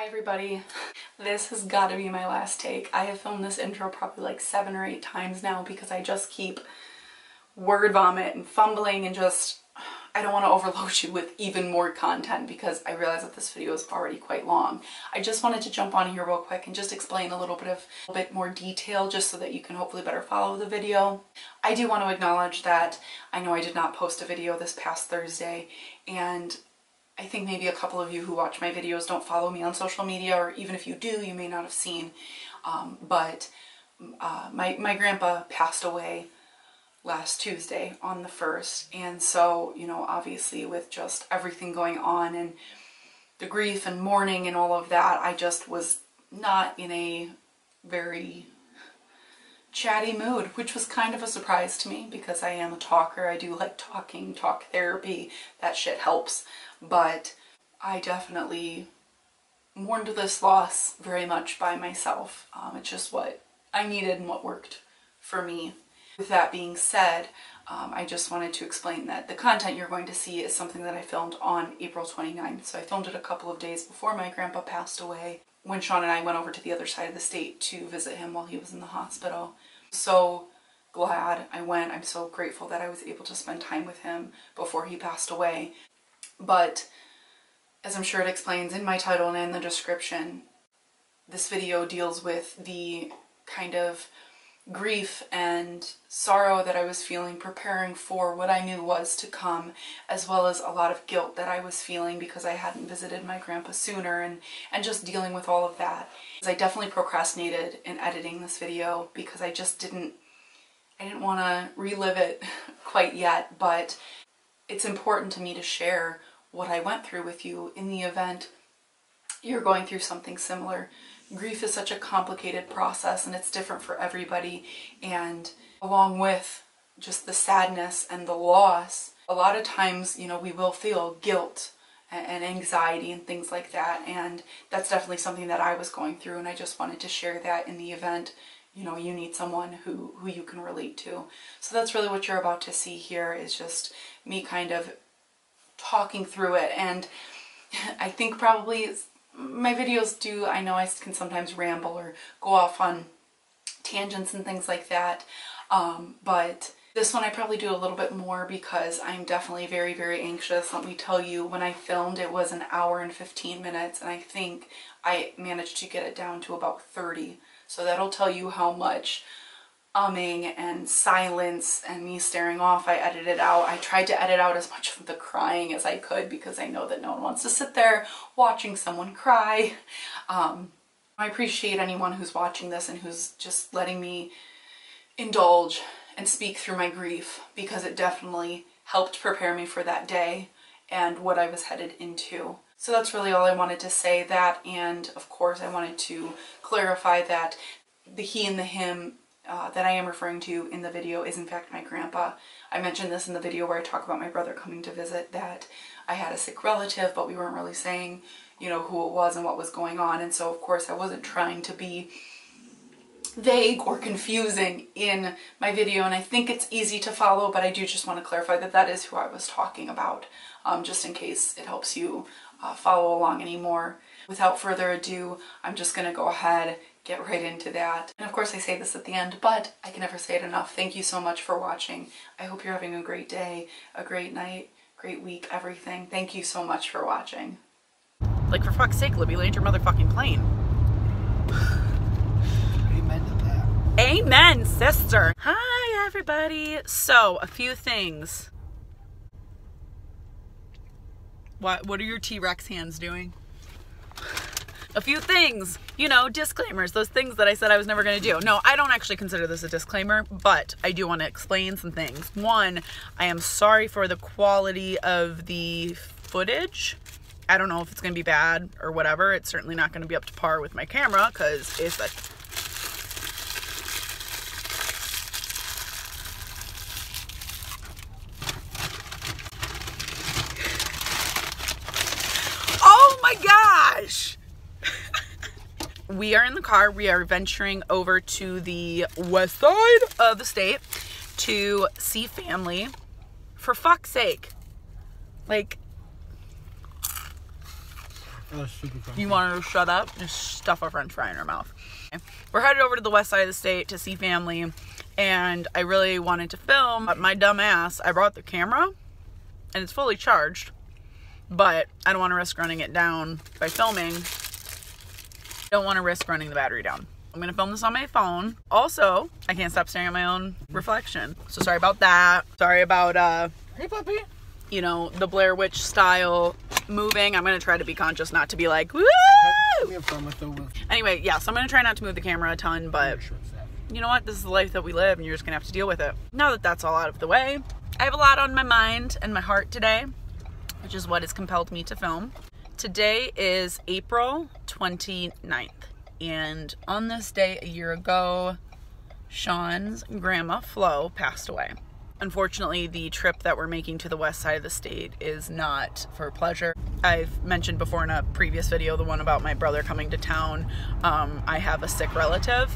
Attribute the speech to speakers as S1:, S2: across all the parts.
S1: Hi everybody. This has got to be my last take. I have filmed this intro probably like 7 or 8 times now because I just keep word vomit and fumbling and just, I don't want to overload you with even more content because I realize that this video is already quite long. I just wanted to jump on here real quick and just explain a little bit more detail just so that you can hopefully better follow the video. I do want to acknowledge that I know I did not post a video this past Thursday, and I think maybe a couple of you who watch my videos don't follow me on social media, or even if you do, you may not have seen. But my grandpa passed away last Tuesday on the 1st. And so, you know, obviously with just everything going on and the grief and mourning and all of that, I just was not in a very chatty mood, which was kind of a surprise to me because I am a talker. I do like talking, talk therapy. That shit helps. But I definitely mourned this loss very much by myself. It's just what I needed and what worked for me. With that being said, I just wanted to explain that the content you're going to see is something that I filmed on April 29th. So I filmed it a couple of days before my grandpa passed away, when Shawn and I went over to the other side of the state to visit him while he was in the hospital. So glad I went. I'm so grateful that I was able to spend time with him before he passed away. But as I'm sure it explains in my title and in the description, this video deals with the kind of grief and sorrow that I was feeling preparing for what I knew was to come, as well as a lot of guilt that I was feeling because I hadn't visited my grandpa sooner, and just dealing with all of that. I definitely procrastinated in editing this video because I didn't want to relive it quite yet, but it's important to me to share what I went through with you in the event you're going through something similar. Grief is such a complicated process and it's different for everybody, and along with just the sadness and the loss, a lot of times, you know, we will feel guilt and anxiety and things like that, and that's definitely something that I was going through, and I just wanted to share that in the event, you know, you need someone who you can relate to. So that's really what you're about to see here, is just me kind of talking through it. And I think probably my videos do, I know I can sometimes ramble or go off on tangents and things like that, but this one I probably do a little bit more because I'm definitely very, very anxious. Let me tell you, when I filmed it was 1 hour and 15 minutes, and I think I managed to get it down to about 30. So that'll tell you how much umming and silence and me staring off I edited out. I tried to edit out as much of the crying as I could because I know that no one wants to sit there watching someone cry. I appreciate anyone who's watching this and who's just letting me indulge and speak through my grief, because it definitely helped prepare me for that day and what I was headed into. So that's really all I wanted to say. That, and of course I wanted to clarify that the he and the him that I am referring to in the video is in fact my grandpa. I mentioned this in the video where I talk about my brother coming to visit, that I had a sick relative, but we weren't really saying, you know, who it was and what was going on. And so of course I wasn't trying to be vague or confusing in my video, and I think it's easy to follow, but I do just want to clarify that that is who I was talking about, just in case it helps you follow along anymore. Without further ado, I'm just going to go ahead, get right into that. And of course I say this at the end, but I can never say it enough. Thank you so much for watching. I hope you're having a great day, a great night, great week, everything. Thank you so much for watching.
S2: Like, for fuck's sake, Libby, land your motherfucking plane.
S3: Amen to that.
S2: Amen, sister. Hi, everybody. So, a few things. What are your T-Rex hands doing? A few things, you know, disclaimers, those things that I said I was never going to do. No, I don't actually consider this a disclaimer, but I do want to explain some things. One, I am sorry for the quality of the footage. I don't know if it's going to be bad or whatever. It's certainly not going to be up to par with my camera because it's a... Oh my gosh! We are in the car. We are venturing over to the west side of the state to see family. For fuck's sake. Like,
S3: That was super crunchy.
S2: You want her to shut up? Just stuff a french fry in her mouth. Okay. We're headed over to the west side of the state to see family, and I really wanted to film, but my dumb ass, I brought the camera, and it's fully charged, but I don't want to risk running it down by filming. I don't want to risk running the battery down. I'm going to film this on my phone. Also, I can't stop staring at my own reflection. So sorry about that. Sorry about,
S3: Hey, puppy.
S2: you know, the Blair Witch style moving. I'm going to try to be conscious not to be like, woo! Anyway, yeah, so I'm going to try not to move the camera a ton, but you know what? This is the life that we live, and you're just going to have to deal with it. Now that that's all out of the way, I have a lot on my mind and my heart today, which is what has compelled me to film. Today is April 29th, and on this day a year ago, Shawn's grandma, Flo, passed away. Unfortunately, the trip that we're making to the west side of the state is not for pleasure. I've mentioned before in a previous video, the one about my brother coming to town. I have a sick relative,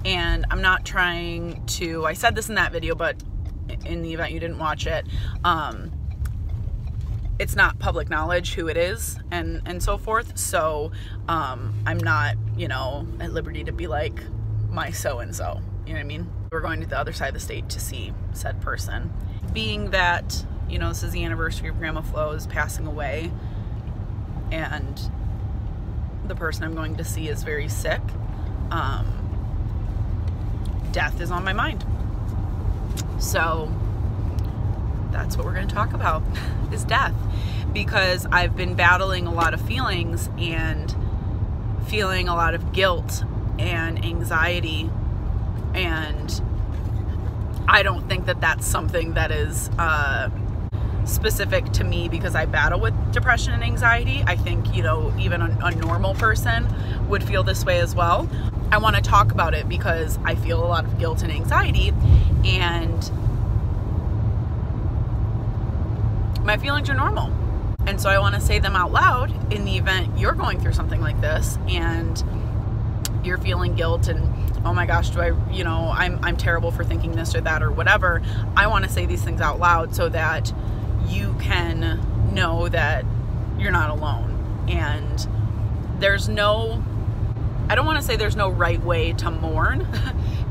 S2: and I'm not trying to, I said this in that video, but in the event you didn't watch it, it's not public knowledge who it is and so forth. So I'm not, you know, at liberty to be like my so-and-so, you know what I mean? We're going to the other side of the state to see said person. Being that, you know, this is the anniversary of Grandma Flo's passing away, and the person I'm going to see is very sick, death is on my mind. So that's what we're going to talk about, is death. Because I've been battling a lot of feelings and feeling a lot of guilt and anxiety, and I don't think that that's something that is specific to me because I battle with depression and anxiety. I think, you know, even a normal person would feel this way as well. I want to talk about it because I feel a lot of guilt and anxiety, and my feelings are normal. And so I want to say them out loud in the event you're going through something like this and you're feeling guilt and, oh my gosh, do I, you know, I'm terrible for thinking this or that or whatever. I want to say these things out loud so that you can know that you're not alone. And there's no, I don't want to say there's no right way to mourn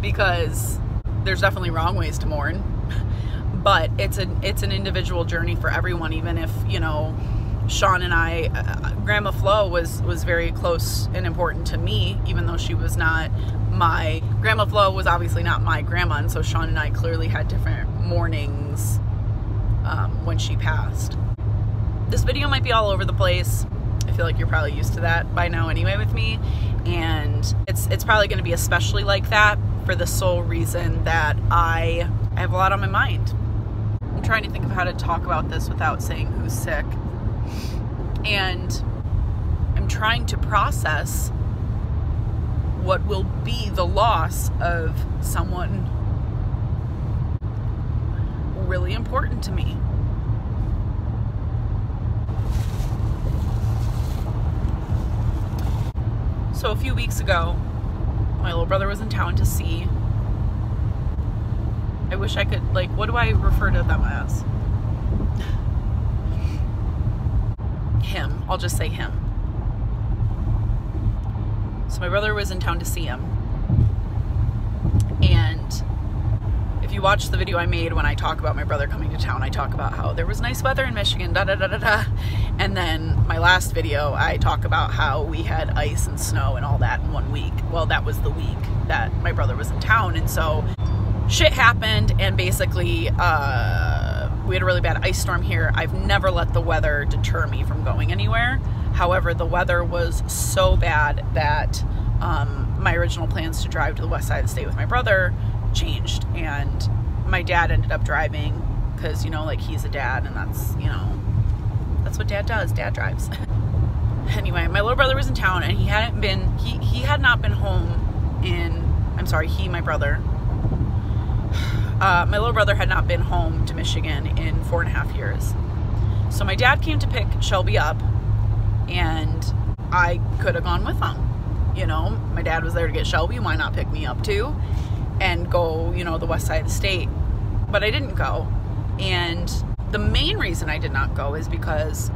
S2: because there's definitely wrong ways to mourn, but it's an individual journey for everyone. Even if, you know, Shawn and I, Grandma Flo was very close and important to me, even though she was not my, Grandma Flo was obviously not my grandma, and so Shawn and I clearly had different mournings when she passed. This video might be all over the place. I feel like you're probably used to that by now anyway with me, and it's probably going to be especially like that for the sole reason that I have a lot on my mind. I'm trying to think of how to talk about this without saying who's sick. And I'm trying to process what will be the loss of someone really important to me. So a few weeks ago, my little brother was in town to see. I wish I could, like, what do I refer to them as? Him. I'll just say him. So my brother was in town to see him. And if you watch the video I made when I talk about my brother coming to town, I talk about how there was nice weather in Michigan, da da da da da. And then my last video, I talk about how we had ice and snow and all that in 1 week. Well, that was the week that my brother was in town. And so shit happened, and basically, we had a really bad ice storm here. I've never let the weather deter me from going anywhere. However, the weather was so bad that my original plans to drive to the west side of the state with my brother changed, and my dad ended up driving because, you know, like, he's a dad, and that's, you know, that's what dad does. Dad drives. Anyway, my little brother was in town, and he had not been home in, I'm sorry, my brother. My little brother had not been home to Michigan in 4.5 years. So my dad came to pick Shelby up, and I could have gone with him. You know, my dad was there to get Shelby. Why not pick me up too and go, you know, the west side of the state? But I didn't go. And the main reason I did not go is because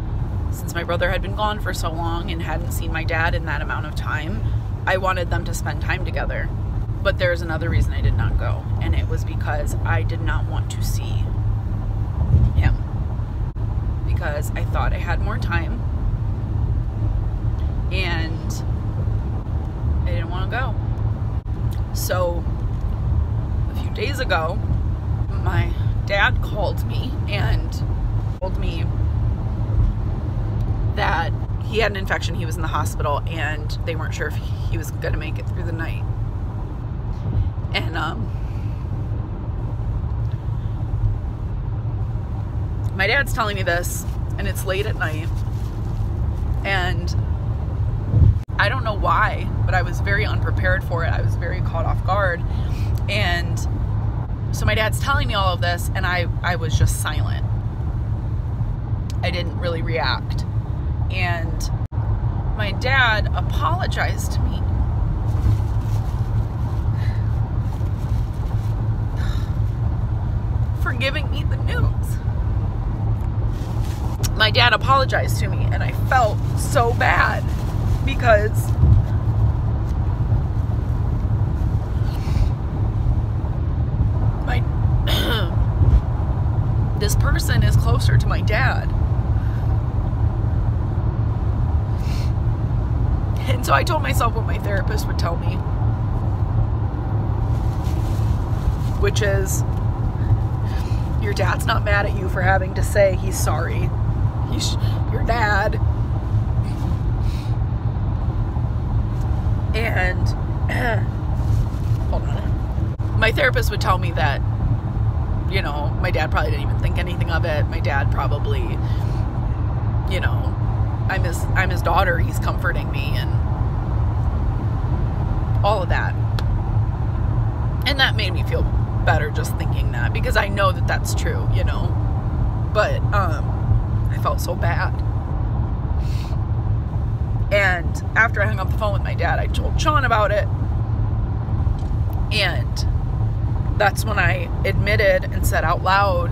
S2: since my brother had been gone for so long and hadn't seen my dad in that amount of time, I wanted them to spend time together. But there's another reason I did not go, and it was because I did not want to see him. Because I thought I had more time, and I didn't want to go. So a few days ago, my dad called me and told me that he had an infection, he was in the hospital, and they weren't sure if he was going to make it through the night. And my dad's telling me this, and it's late at night, and I don't know why, but I was very unprepared for it. I was very caught off guard. And so my dad's telling me all of this, and I was just silent. I didn't really react. And my dad apologized to me. For giving me the news. My dad apologized to me, and I felt so bad because this person is closer to my dad. And so I told myself what my therapist would tell me, which is, your dad's not mad at you for having to say he's sorry. He's your dad. And hold on. My therapist would tell me that, you know, my dad probably didn't even think anything of it. My dad probably, you know, I'm his daughter. He's comforting me and all of that. And that made me feel better just thinking that, because I know that that's true, you know. But I felt so bad. And after I hung up the phone with my dad, I told Shawn about it. And that's when I admitted and said out loud,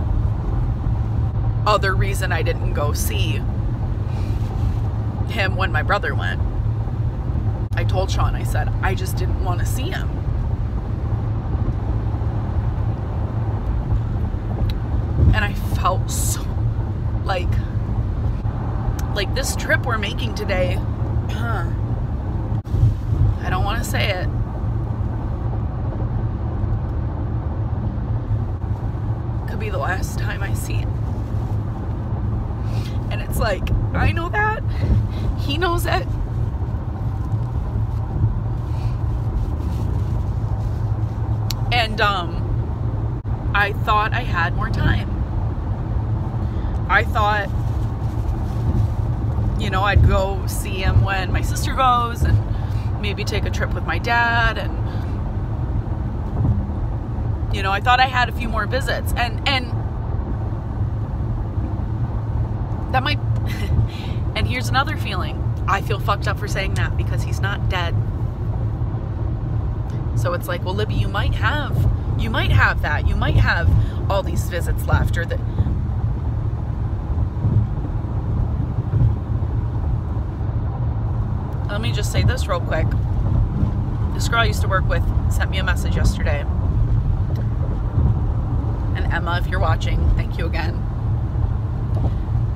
S2: other reason I didn't go see him when my brother went. I told Shawn, I said, I just didn't want to see him. And I felt so like this trip we're making today, I don't want to say it, could be the last time I see him. And it's like, I know that, he knows it, and I thought I had more time. I thought, you know, I'd go see him when my sister goes, and maybe take a trip with my dad, and, you know, I thought I had a few more visits, and that might, and here's another feeling. I feel fucked up for saying that, because he's not dead. So it's like, well, Libby, you might have that. You might have all these visits left, or that. Let me just say this real quick. This girl I used to work with sent me a message yesterday. And Emma, if you're watching, thank you again.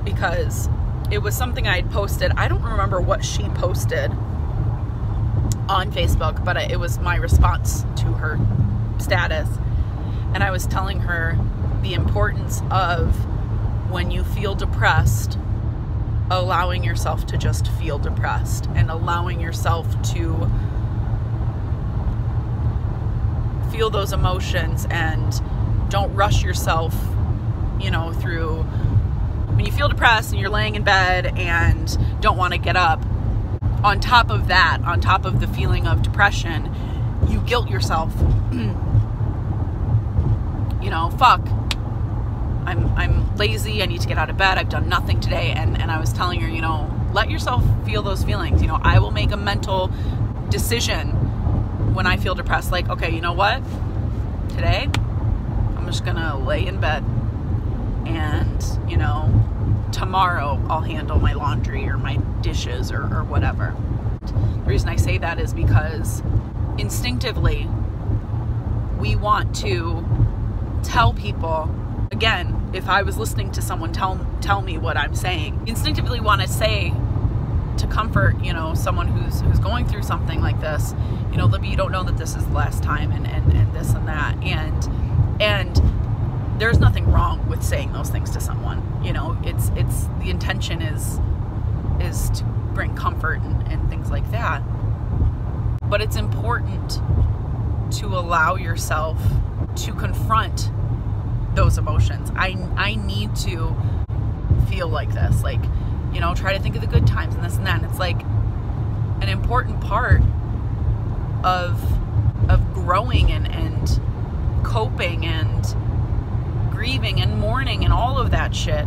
S2: Because it was something I had posted. I don't remember what she posted on Facebook, but it was my response to her status. And I was telling her the importance of, when you feel depressed, allowing yourself to just feel depressed, and allowing yourself to feel those emotions, and don't rush yourself, you know, through. When you feel depressed and you're laying in bed and don't want to get up, on top of that, on top of the feeling of depression, you guilt yourself. You know, fuck, I'm lazy, I need to get out of bed, I've done nothing today. And I was telling her, you know, let yourself feel those feelings. You know, I will make a mental decision when I feel depressed, like, okay, you know what, today I'm just gonna lay in bed and, you know, tomorrow I'll handle my laundry or my dishes or whatever. The reason I say that is because instinctively we want to tell people, again, if I was listening to someone tell me what I'm saying, instinctively want to say, to comfort, you know, someone who's going through something like this, you know, Libby, you don't know that this is the last time, and this and that, and there's nothing wrong with saying those things to someone. You know, it's the intention is to bring comfort and things like that. But it's important to allow yourself to confront those emotions. I need to feel like this, like, you know, try to think of the good times and this and that. And it's like an important part of growing and coping and grieving and mourning and all of that shit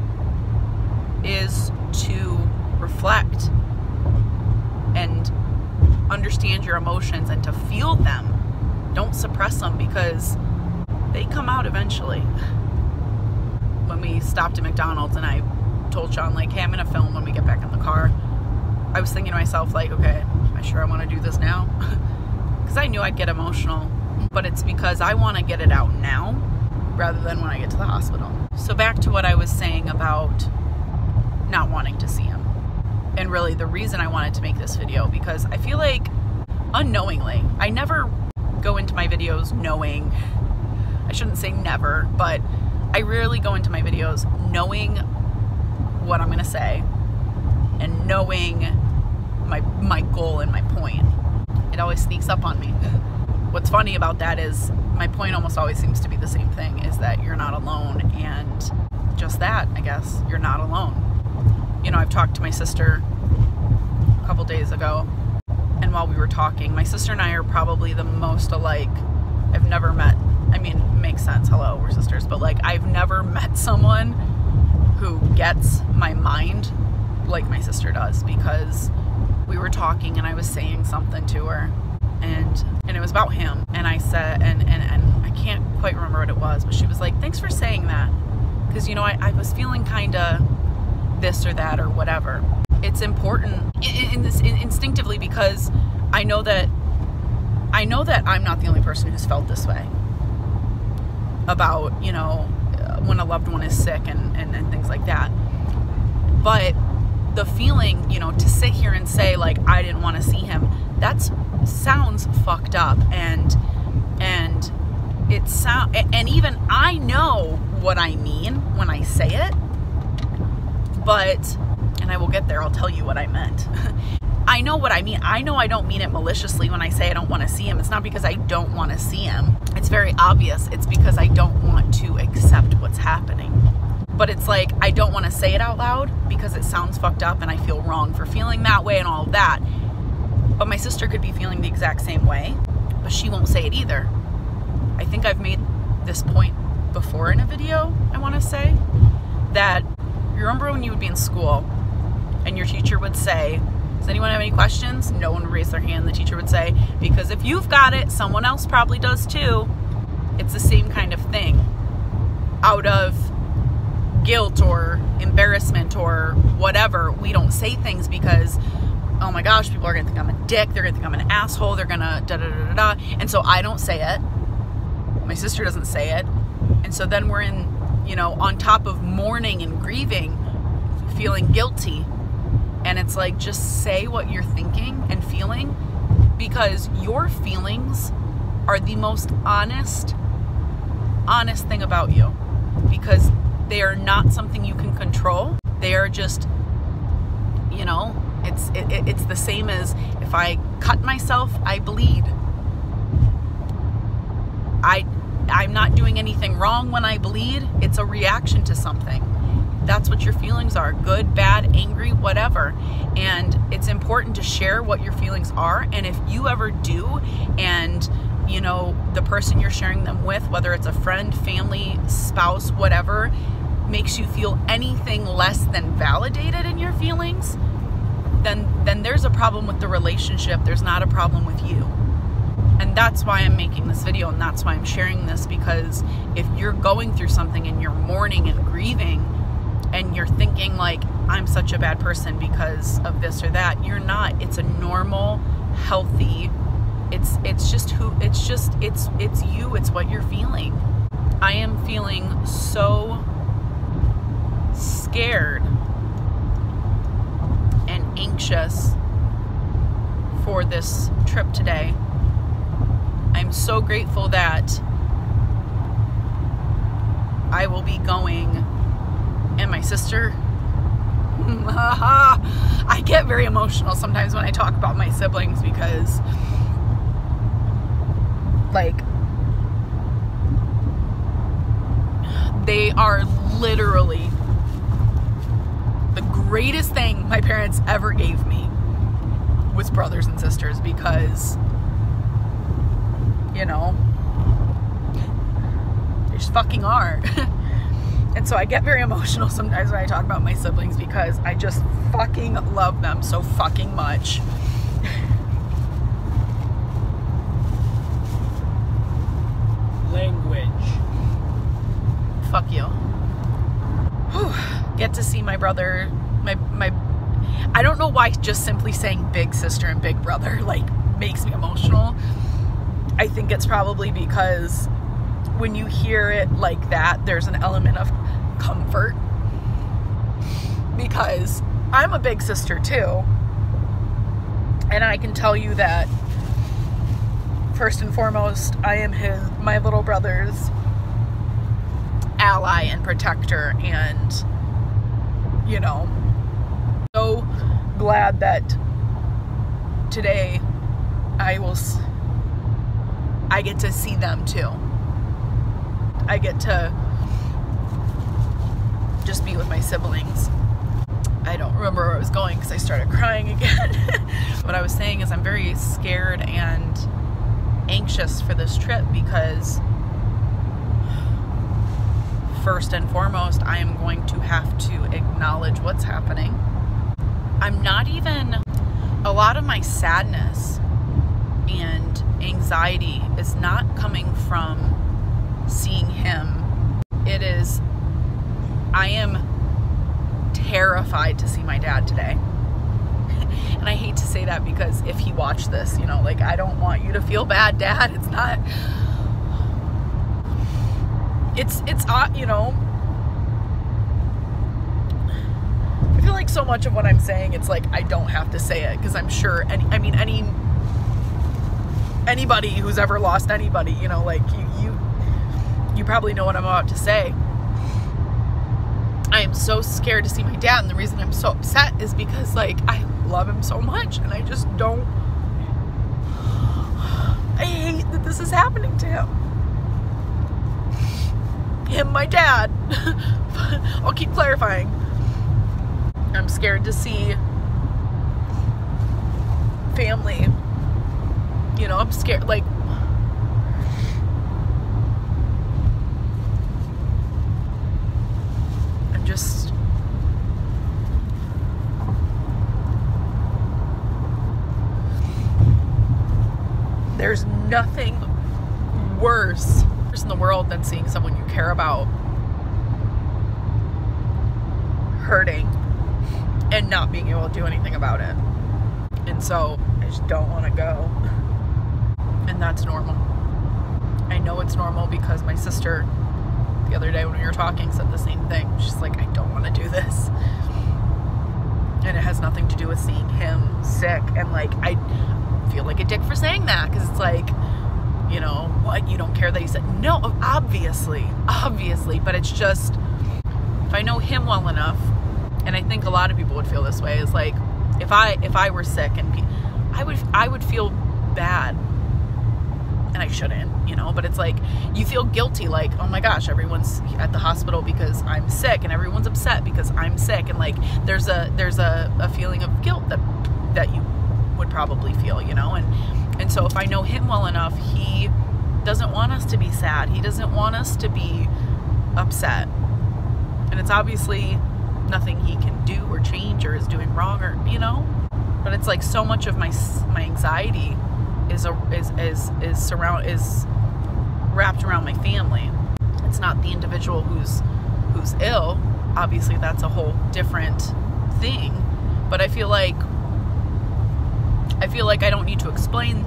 S2: is to reflect and understand your emotions and to feel them. Don't suppress them, because they come out eventually. When we stopped at McDonald's and I told Shawn, like, hey, I'm gonna film when we get back in the car, I was thinking to myself, like, okay, am I sure I want to do this now? Because I knew I'd get emotional, but it's because I want to get it out now rather than when I get to the hospital. So back to what I was saying about not wanting to see him. And really the reason I wanted to make this video, because I feel like unknowingly, I never go into my videos knowing, I shouldn't say never, but I rarely go into my videos knowing what I'm going to say and knowing my goal and my point. It always sneaks up on me. What's funny about that is my point almost always seems to be the same thing, is that you're not alone, and just that, I guess, you're not alone. You know, I've talked to my sister a couple days ago, and while we were talking, my sister and I are probably the most alike I've never met. I mean, it makes sense, hello, we're sisters, but like, I've never met someone who gets my mind like my sister does, because we were talking and I was saying something to her, and it was about him, and I said, and I can't quite remember what it was, but she was like, thanks for saying that, because, you know, I was feeling kind of this or that or whatever. It's important instinctively, because I know that I'm not the only person who's felt this way about, you know, when a loved one is sick and things like that. But the feeling, you know, to sit here and say, like, I didn't want to see him, that sounds fucked up, and even I know what I mean when I say it, but, and I will get there, I'll tell you what I meant. I know what I mean. I know I don't mean it maliciously when I say I don't want to see him. It's not because I don't want to see him. It's very obvious. It's because I don't want to accept what's happening. But it's like, I don't want to say it out loud because it sounds fucked up and I feel wrong for feeling that way and all of that. But my sister could be feeling the exact same way, but she won't say it either. I think I've made this point before in a video, I want to say, that you remember when you would be in school and your teacher would say, does anyone have any questions? No one would raise their hand. The teacher would say, because if you've got it, someone else probably does too. It's the same kind of thing. Out of guilt or embarrassment or whatever, we don't say things because, oh my gosh, people are gonna think I'm a dick, they're gonna think I'm an asshole, they're gonna da-da-da-da-da, and so I don't say it. My sister doesn't say it. And so then we're in, you know, on top of mourning and grieving, feeling guilty. And it's like, just say what you're thinking and feeling, because your feelings are the most honest thing about you, because they are not something you can control. They are just, you know, it's the same as if I cut myself, I bleed. I'm not doing anything wrong when I bleed. It's a reaction to something. That's what your feelings are, good, bad, angry, whatever. And it's important to share what your feelings are. And if you ever do, and you know, the person you're sharing them with, whether it's a friend, family, spouse, whatever, makes you feel anything less than validated in your feelings, then there's a problem with the relationship. There's not a problem with you. And that's why I'm making this video, and that's why I'm sharing this, because if you're going through something and you're mourning and grieving, and you're thinking like, I'm such a bad person because of this or that. You're not. It's a normal, healthy, it's you, it's what you're feeling. I am feeling so scared and anxious for this trip today. I'm so grateful that I will be going, and my sister, I get very emotional sometimes when I talk about my siblings, because like, they are literally the greatest thing my parents ever gave me was brothers and sisters, because, you know, they just fucking are. And so I get very emotional sometimes when I talk about my siblings, because I just fucking love them so fucking much.
S3: Language.
S2: Fuck you. Whew. Get to see my brother, my I don't know why just simply saying big sister and big brother like makes me emotional. I think it's probably because when you hear it like that, there's an element of comfort, because I'm a big sister too, and I can tell you that first and foremost, I am my little brother's ally and protector, and, you know, so glad that today I get to see them too. I get to just be with my siblings. I don't remember where I was going because I started crying again. What I was saying is I'm very scared and anxious for this trip, because first and foremost, I am going to have to acknowledge what's happening. I'm not even, a lot of my sadness and anxiety is not coming from seeing him. It is, I am terrified to see my dad today. And I hate to say that, because if he watched this, you know, like, I don't want you to feel bad, Dad. It's not, it's you know, I feel like so much of what I'm saying, it's like I don't have to say it, because I'm sure anybody who's ever lost anybody, you know, like you probably know what I'm about to say. I am so scared to see my dad, and the reason I'm so upset is because, like, I love him so much, and I just don't, I hate that this is happening to him. Him, my dad. I'll keep clarifying. I'm scared to see family. You know, I'm scared, like, I'm just, there's nothing worse in the world than seeing someone you care about hurting and not being able to do anything about it. And so I just don't want to go. And that's normal. I know it's normal, because my sister the other day when we were talking said the same thing. She's like, I don't want to do this. And it has nothing to do with seeing him sick. And, like, I feel like a dick for saying that, because it's like, you know, what, you don't care that he said, no, obviously, but it's just, if I know him well enough, and I think a lot of people would feel this way, is like, if I were sick, and I would feel bad, and I shouldn't, you know, but it's like, you feel guilty, like, oh my gosh, everyone's at the hospital because I'm sick, and everyone's upset because I'm sick, and, like, there's a feeling of guilt that you would probably feel, you know, and so if I know him well enough, he doesn't want us to be sad. He doesn't want us to be upset. And it's obviously nothing he can do or change or is doing wrong, or, you know, but it's like so much of my anxiety is wrapped around my family. It's not the individual who's ill. obviously that's a whole different thing. But I feel like I don't need to explain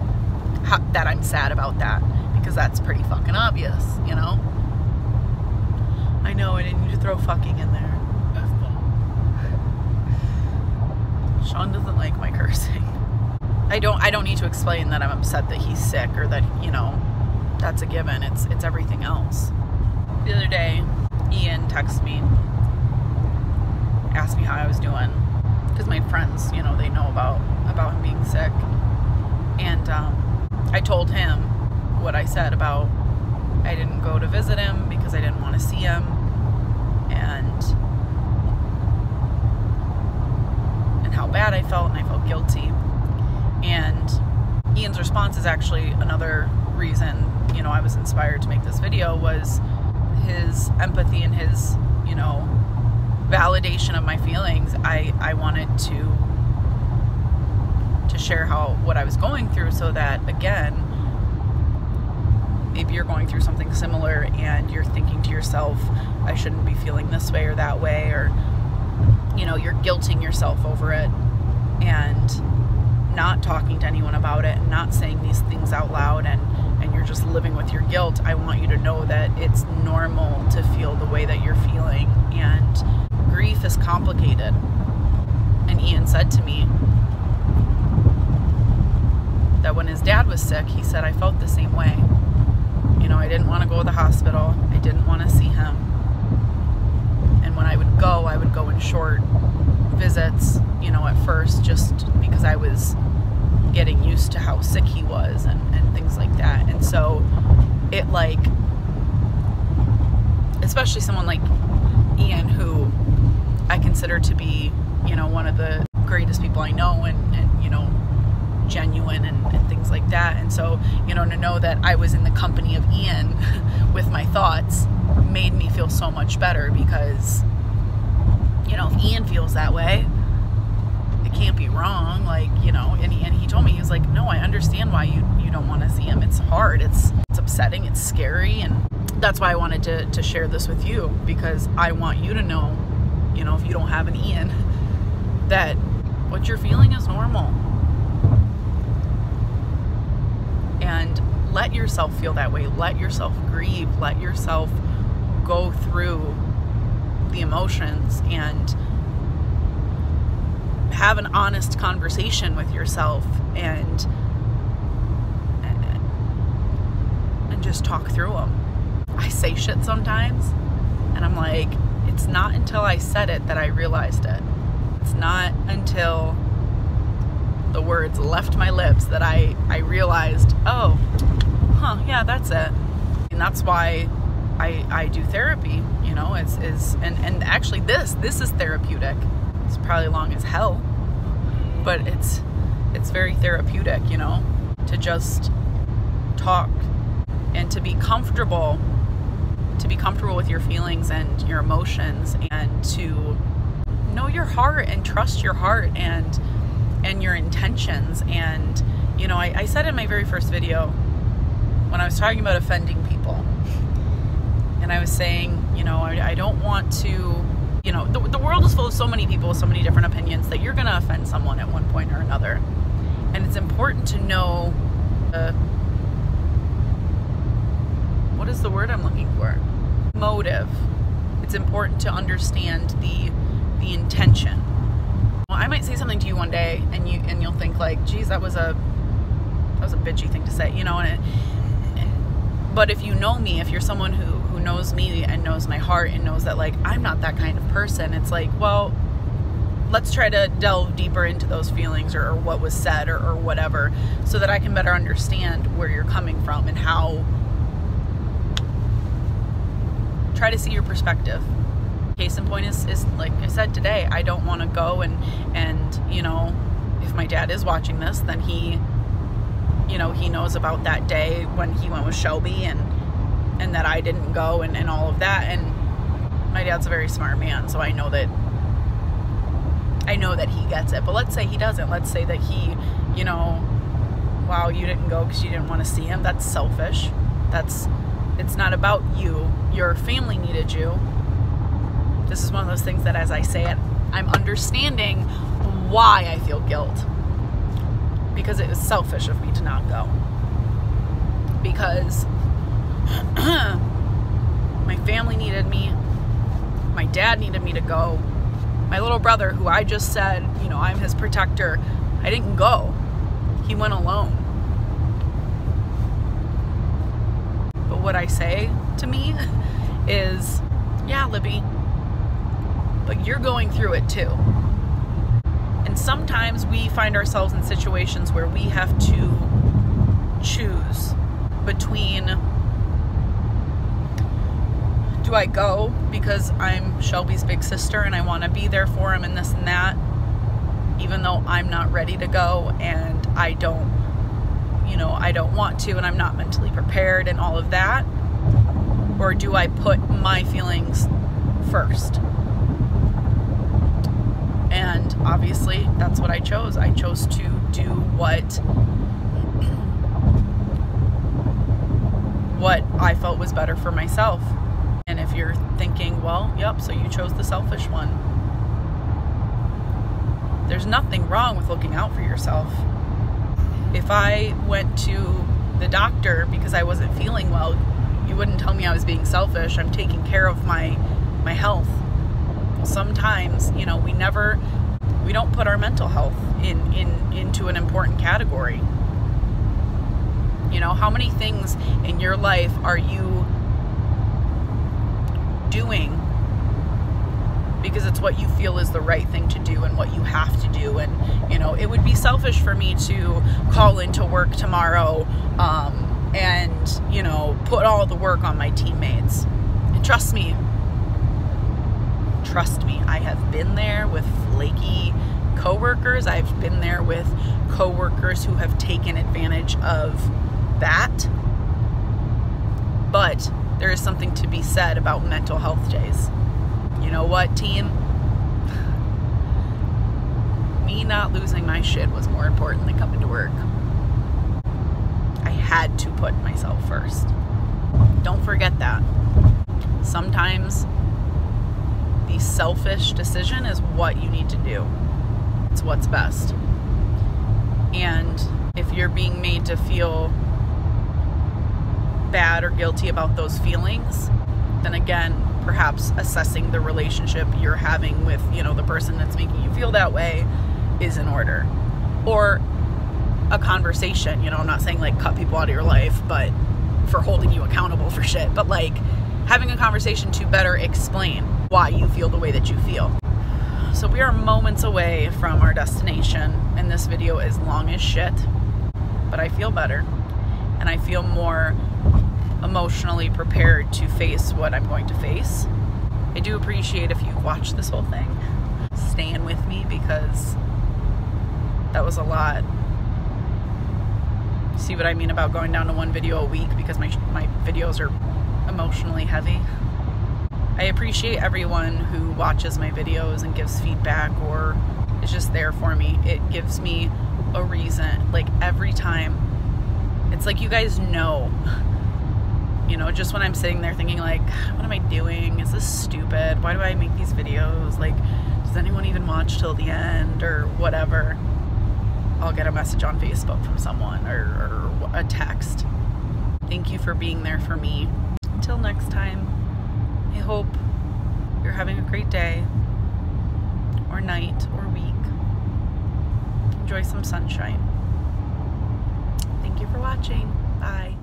S2: that I'm sad about that, because that's pretty fucking obvious, you know? I know, I didn't need to throw fucking in there. Shawn doesn't like my cursing. I don't need to explain that I'm upset that he's sick, or that, you know, that's a given. It's everything else. The other day, Ian texted me, asked me how I was doing, because my friends, you know, they know about him being sick. And I told him what I said about I didn't go to visit him because I didn't want to see him, and how bad I felt, and I felt guilty. And Ian's response is actually another reason, you know, I was inspired to make this video, was his empathy and his, you know, validation of my feelings. I wanted to share what I was going through, so that, again, maybe you're going through something similar and you're thinking to yourself, I shouldn't be feeling this way or that way, or, you know, you're guilting yourself over it and not talking to anyone about it and not saying these things out loud, and you're just living with your guilt. I want you to know that it's normal to feel the way that you're feeling, and grief is complicated. And Ian said to me that when his dad was sick, he said, I felt the same way. You know, I didn't want to go to the hospital. I didn't want to see him. And when I would go in short visits, you know, at first, just because I was getting used to how sick he was and things like that. And so it, like, especially someone like Ian, who I consider to be, you know, one of the greatest people I know, and you know, genuine and things like that. And so, you know, to know that I was in the company of Ian with my thoughts made me feel so much better, because, you know, if Ian feels that way, it can't be wrong. Like, you know, and he told me, he was like, no, I understand why you don't want to see him. It's hard, it's upsetting, it's scary. And that's why I wanted to share this with you, because I want you to know, you know, if you don't have an Ian, that what you're feeling is normal. And let yourself feel that way. Let yourself grieve. Let yourself go through the emotions, and have an honest conversation with yourself, and just talk through them. I say shit sometimes, and I'm like, it's not until I said it that I realized it. It's not until the words left my lips that I realized, oh, yeah, that's it. And that's why I do therapy, you know, and actually this is therapeutic. It's probably long as hell, but it's very therapeutic, you know, to just talk and to be comfortable with your feelings and your emotions, and to know your heart and trust your heart and your intentions. And, you know, I said in my very first video, when I was talking about offending people, and I was saying, you know, I don't want to, you know, the world is full of so many people with so many different opinions that you're going to offend someone at one point or another. And it's important to know, what is the word I'm looking for? Motive. It's important to understand the intention. Well, I might say something to you one day, and you'll think like, geez, that was a bitchy thing to say, you know. But if you know me, if you're someone who knows me and knows my heart and knows that, like, I'm not that kind of person, it's like, well, let's try to delve deeper into those feelings or what was said or whatever, so that I can better understand where you're coming from and how. Try to see your perspective. Case in point is like I said today, I don't want to go and you know, if my dad is watching this, then he, you know, he knows about that day when he went with Shelby and that I didn't go and all of that. And my dad's a very smart man, so I know that he gets it. But let's say he doesn't. Let's say that he, you know, wow, you didn't go because you didn't want to see him. That's selfish. It's not about you. Your family needed you. This is one of those things that as I say it, I'm understanding why I feel guilt. Because it was selfish of me to not go. Because my family needed me. My dad needed me to go. My little brother, who I just said, you know, I'm his protector, I didn't go. He went alone. But what I say to me is, yeah, Libby, but you're going through it too. And sometimes we find ourselves in situations where we have to choose between, do I go because I'm Shelby's big sister and I want to be there for him and this and that, even though I'm not ready to go and I don't want to and I'm not mentally prepared and all of that? Or do I put my feelings first? And obviously that's what I chose. I chose to do what I felt was better for myself. And if you're thinking, well, yep, so you chose the selfish one. There's nothing wrong with looking out for yourself. If I went to the doctor because I wasn't feeling well, you wouldn't tell me I was being selfish. I'm taking care of my health. Well, sometimes, you know, we don't put our mental health into an important category. You know, how many things in your life are you doing because it's what you feel is the right thing to do and what you have to do? And, you know, it would be selfish for me to call into work tomorrow and, you know, put all the work on my teammates. And trust me, I have been there with flaky coworkers. I've been there with coworkers who have taken advantage of that. But there is something to be said about mental health days. You know what, team? Me not losing my shit was more important than coming to work. I had to put myself first. Don't forget that. Sometimes the selfish decision is what you need to do. It's what's best. And if you're being made to feel bad or guilty about those feelings, then again, perhaps assessing the relationship you're having with, you know, the person that's making you feel that way is in order. Or a conversation, you know, I'm not saying like cut people out of your life, but for holding you accountable for shit, but like having a conversation to better explain why you feel the way that you feel. So we are moments away from our destination, and this video is long as shit, but I feel better and I feel more emotionally prepared to face what I'm going to face. I do appreciate if you've watched this whole thing, staying with me, because that was a lot. See what I mean about going down to one video a week because my videos are emotionally heavy. I appreciate everyone who watches my videos and gives feedback or is just there for me. It gives me a reason. Like every time, it's like you guys know, you know, just when I'm sitting there thinking like, what am I doing? Is this stupid? Why do I make these videos? Like, does anyone even watch till the end or whatever? I'll get a message on Facebook from someone or a text. Thank you for being there for me. Until next time, I hope you're having a great day or night or week. Enjoy some sunshine. Thank you for watching. Bye.